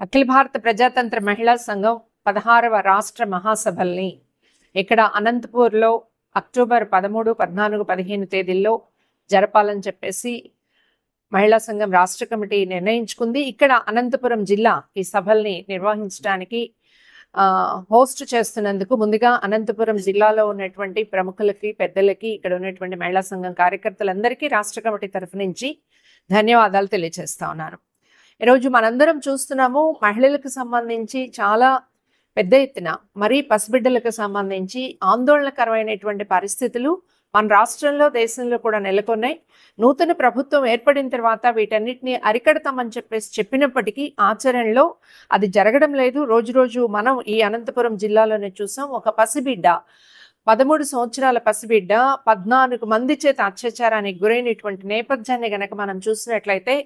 అఖిల భారత ప్రజాతంత్ర మహిళా సంఘం 16వ రాష్ట్ర మహాసభల్ని ఇక్కడ అనంతపూర్లో అక్టోబర్ 13, 14, 15 తేదీల్లో జరపాలని చెప్పేసి మహిళా సంఘం రాష్ట్ర కమిటీ నిర్ణయించుకుంది. ఇక్కడ అనంతపురం జిల్లా ఈ సభల్ని నిర్వహించడానికి హోస్ట్ చేస్తున్నందుకు ముందుగా అనంతపురం జిల్లాలో ఉన్నటువంటి ప్రముఖులకి, పెద్దలకి, ఇక్కడ ఉన్నటువంటి మహిళా సంఘం కార్యకర్తలందరికీ రాష్ట్ర కమిటీ తరఫు నుంచి ధన్యవాదాలు తెలియజేస్తా ఉన్నాను. ఈరోజు మనందరం చూస్తున్నాము, మహిళలకు సంబంధించి చాలా పెద్ద ఎత్తున మరీ పసిబిడ్డలకు సంబంధించి ఆందోళనకరమైనటువంటి పరిస్థితులు మన రాష్ట్రంలో, దేశంలో కూడా నెలకొన్నాయి. నూతన ప్రభుత్వం ఏర్పడిన తర్వాత వీటన్నిటిని అరికడతామని చెప్పినప్పటికీ ఆచరణలో అది జరగడం లేదు. రోజు రోజు మనం ఈ అనంతపురం జిల్లాలోనే చూసాం. ఒక పసిబిడ్డ 13 సంవత్సరాల పసిబిడ్డ 14 మంది చేత అత్యాచారానికి గురైనటువంటి నేపథ్యాన్ని గనక మనం చూసినట్లయితే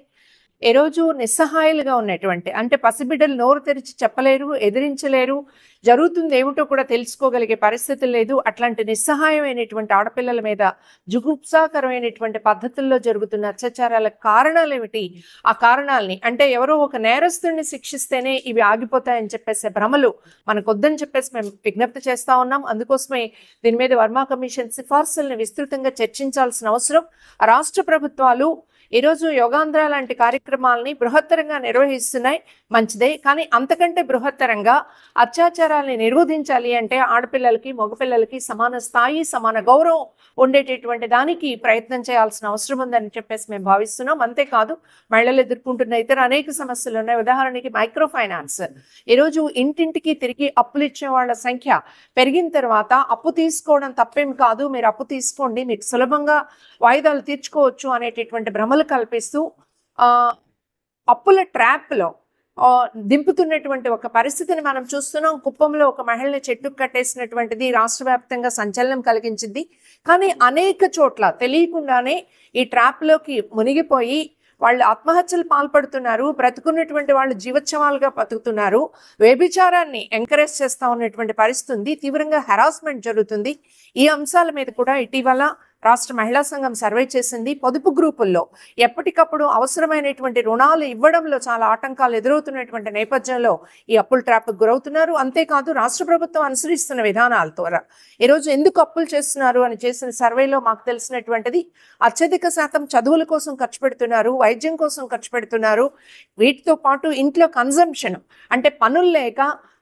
ఈ రోజు నిస్సహాయాలుగా ఉన్నటువంటి, అంటే పసిబిడ్డలు నోరు తెరిచి చెప్పలేరు, ఎదిరించలేరు, జరుగుతుంది ఏమిటో కూడా తెలుసుకోగలిగే పరిస్థితి లేదు. అట్లాంటి నిస్సహాయమైనటువంటి ఆడపిల్లల మీద జుగుప్సాకరమైనటువంటి పద్ధతుల్లో జరుగుతున్న అత్యాచారాల కారణాలు ఏమిటి? ఆ కారణాలని, అంటే ఎవరో ఒక నేరస్తుడిని శిక్షిస్తేనే ఇవి ఆగిపోతాయని చెప్పేసి భ్రమలు మనకొద్దని చెప్పేసి మేము విజ్ఞప్తి చేస్తా ఉన్నాం. అందుకోసమే దీని మీద వర్మా కమిషన్ సిఫార్సుల్ని విస్తృతంగా చర్చించాల్సిన అవసరం. రాష్ట్ర ప్రభుత్వాలు ఈరోజు యోగాంధ్ర లాంటి కార్యక్రమాలని బృహత్తరంగా నిర్వహిస్తున్నాయి, మంచిదే. కానీ అంతకంటే బృహత్తరంగా అత్యాచారాలని నిరోధించాలి అంటే ఆడపిల్లలకి, మగపిల్లలకి సమాన స్థాయి, సమాన గౌరవం ఉండేటటువంటి దానికి ప్రయత్నం చేయాల్సిన అవసరం ఉందని చెప్పేసి మేము భావిస్తున్నాం. అంతేకాదు, మహిళలు ఎదుర్కొంటున్న ఇతర అనేక సమస్యలు ఉన్నాయి. ఉదాహరణకి మైక్రో ఫైనాన్స్. ఈరోజు ఇంటింటికి తిరిగి అప్పులు ఇచ్చే వాళ్ళ సంఖ్య పెరిగిన తర్వాత అప్పు తీసుకోవడం తప్పేం కాదు, మీరు అప్పు తీసుకోండి, మీకు సులభంగా వాయిదాలు తీర్చుకోవచ్చు అనేటటువంటి భ్రమలు కల్పిస్తూ అప్పుల ట్రాప్లో దింపుతున్నటువంటి ఒక పరిస్థితిని మనం చూస్తున్నాం. కుప్పంలో ఒక మహిళని చెట్టుకు కట్టేసినటువంటిది రాష్ట్ర వ్యాప్తంగా సంచలనం కలిగించింది. కానీ అనేక చోట్ల తెలియకుండానే ఈ ట్రాప్లోకి మునిగిపోయి వాళ్ళు ఆత్మహత్యలు పాల్పడుతున్నారు, బ్రతుకున్నటువంటి వాళ్ళు జీవోత్సవాలుగా బతుకుతున్నారు, వ్యభిచారాన్ని ఎంకరేజ్ చేస్తూ ఉన్నటువంటి పరిస్థితి ఉంది, తీవ్రంగా హెరాస్మెంట్ జరుగుతుంది. ఈ అంశాల మీద కూడా ఇటీవల రాష్ట్ర మహిళా సంఘం సర్వే చేసింది. పొదుపు గ్రూపుల్లో ఎప్పటికప్పుడు అవసరమైనటువంటి రుణాలు ఇవ్వడంలో చాలా ఆటంకాలు ఎదురవుతున్నటువంటి నేపథ్యంలో ఈ అప్పుల ట్రాప్కు గురవుతున్నారు. అంతేకాదు, రాష్ట్ర ప్రభుత్వం అనుసరిస్తున్న విధానాల ద్వారా ఈరోజు ఎందుకు అప్పులు చేస్తున్నారు అని చేసిన సర్వేలో మాకు తెలిసినటువంటిది, అత్యధిక శాతం చదువుల కోసం ఖర్చు పెడుతున్నారు, వైద్యం కోసం ఖర్చు పెడుతున్నారు. వీటితో పాటు ఇంట్లో కన్జంప్షన్, అంటే పనులు లేక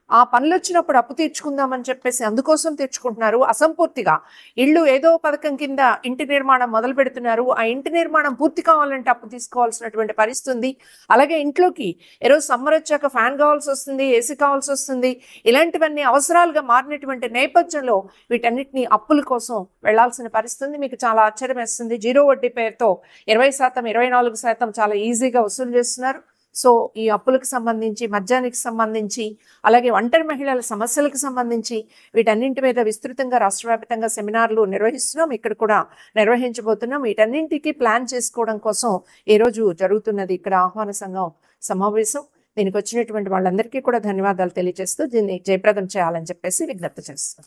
ఆ పనులు వచ్చినప్పుడు అప్పు తీర్చుకుందామని చెప్పేసి అందుకోసం తెచ్చుకుంటున్నారు. అసంపూర్తిగా ఇళ్ళు ఏదో పథకం కింద ఇంటి నిర్మాణం మొదలు పెడుతున్నారు. ఆ ఇంటి నిర్మాణం పూర్తి కావాలంటే అప్పు తీసుకోవాల్సినటువంటి పరిస్థితి ఉంది. అలాగే ఇంట్లోకి ఈరోజు సమ్మర్ వచ్చాక ఫ్యాన్ కావాల్సి వస్తుంది, ఏసీ కావాల్సి వస్తుంది. ఇలాంటివన్నీ అవసరాలుగా మారినటువంటి నేపథ్యంలో వీటన్నిటిని అప్పుల కోసం వెళ్లాల్సిన పరిస్థితి ఉంది. మీకు చాలా ఆశ్చర్యం వేస్తుంది, జీరో వడ్డీ పేరుతో 20%, 24% చాలా ఈజీగా వసూలు చేస్తున్నారు. సో ఈ అప్పులకు సంబంధించి, మద్యానికి సంబంధించి, అలాగే ఒంటరి మహిళల సమస్యలకు సంబంధించి వీటన్నింటి మీద విస్తృతంగా రాష్ట్ర వ్యాప్తంగా సెమినార్లు నిర్వహిస్తున్నాం, ఇక్కడ కూడా నిర్వహించబోతున్నాం. వీటన్నింటికి ప్లాన్ చేసుకోవడం కోసం ఈరోజు జరుగుతున్నది ఇక్కడ ఆహ్వాన సంఘం సమావేశం. దీనికి వచ్చినటువంటి వాళ్ళందరికీ కూడా ధన్యవాదాలు తెలియజేస్తూ దీన్ని జయప్రదం చేయాలని చెప్పేసి విజ్ఞప్తి చేస్తున్నాం.